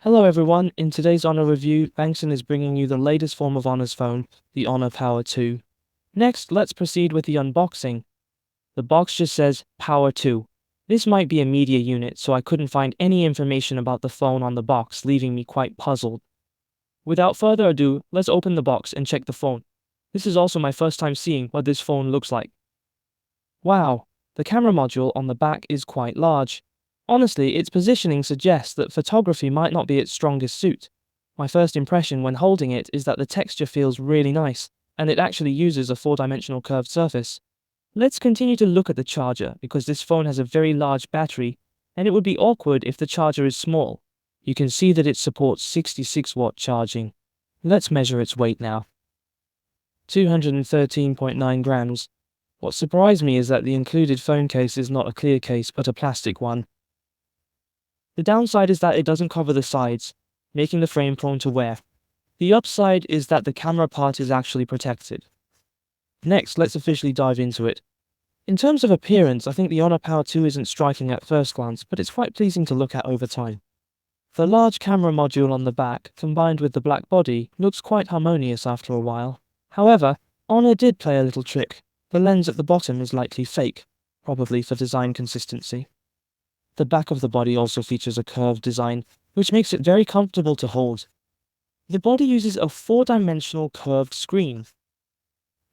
Hello everyone, in today's Honor review, Bangsun is bringing you the latest form of Honor's phone, the Honor Power 2. Next, let's proceed with the unboxing. The box just says Power 2. This might be a media unit, so I couldn't find any information about the phone on the box, leaving me quite puzzled. Without further ado, let's open the box and check the phone. This is also my first time seeing what this phone looks like. Wow, the camera module on the back is quite large. Honestly, its positioning suggests that photography might not be its strongest suit. My first impression when holding it is that the texture feels really nice, and it actually uses a four-dimensional curved surface. Let's continue to look at the charger, because this phone has a very large battery, and it would be awkward if the charger is small. You can see that it supports 66-watt charging. Let's measure its weight now. 213.9 grams. What surprised me is that the included phone case is not a clear case but a plastic one. The downside is that it doesn't cover the sides, making the frame prone to wear. The upside is that the camera part is actually protected. Next, let's officially dive into it. In terms of appearance, I think the Honor Power 2 isn't striking at first glance, but it's quite pleasing to look at over time. The large camera module on the back, combined with the black body, looks quite harmonious after a while. However, Honor did play a little trick. The lens at the bottom is likely fake, probably for design consistency. The back of the body also features a curved design, which makes it very comfortable to hold. The body uses a four-dimensional curved screen.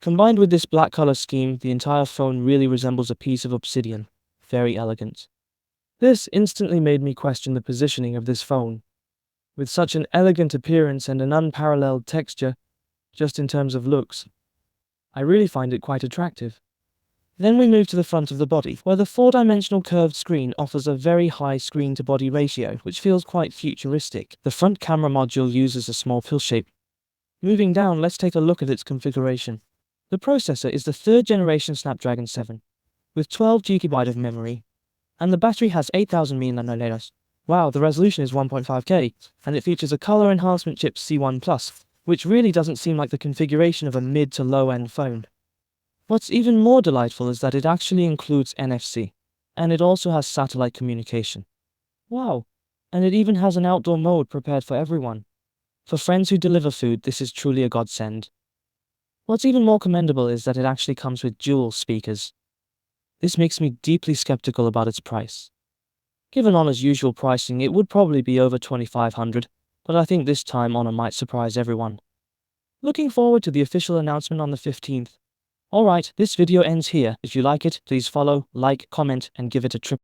Combined with this black color scheme, the entire phone really resembles a piece of obsidian. Very elegant. This instantly made me question the positioning of this phone. With such an elegant appearance and an unparalleled texture, just in terms of looks, I really find it quite attractive. Then we move to the front of the body, where the four-dimensional curved screen offers a very high screen-to-body ratio, which feels quite futuristic. The front camera module uses a small pill shape. Moving down, let's take a look at its configuration. The processor is the third generation Snapdragon 7, with 12 GB of memory, and the battery has 8000 mAh. Wow, the resolution is 1.5K, and it features a color enhancement chip C1+, which really doesn't seem like the configuration of a mid to low-end phone. What's even more delightful is that it actually includes NFC, and it also has satellite communication. Wow, and it even has an outdoor mode prepared for everyone. For friends who deliver food, this is truly a godsend. What's even more commendable is that it actually comes with dual speakers. This makes me deeply skeptical about its price. Given Honor's usual pricing, it would probably be over $2,500, but I think this time Honor might surprise everyone. Looking forward to the official announcement on the 15th. Alright, this video ends here. If you like it, please follow, like, comment, and give it a trip.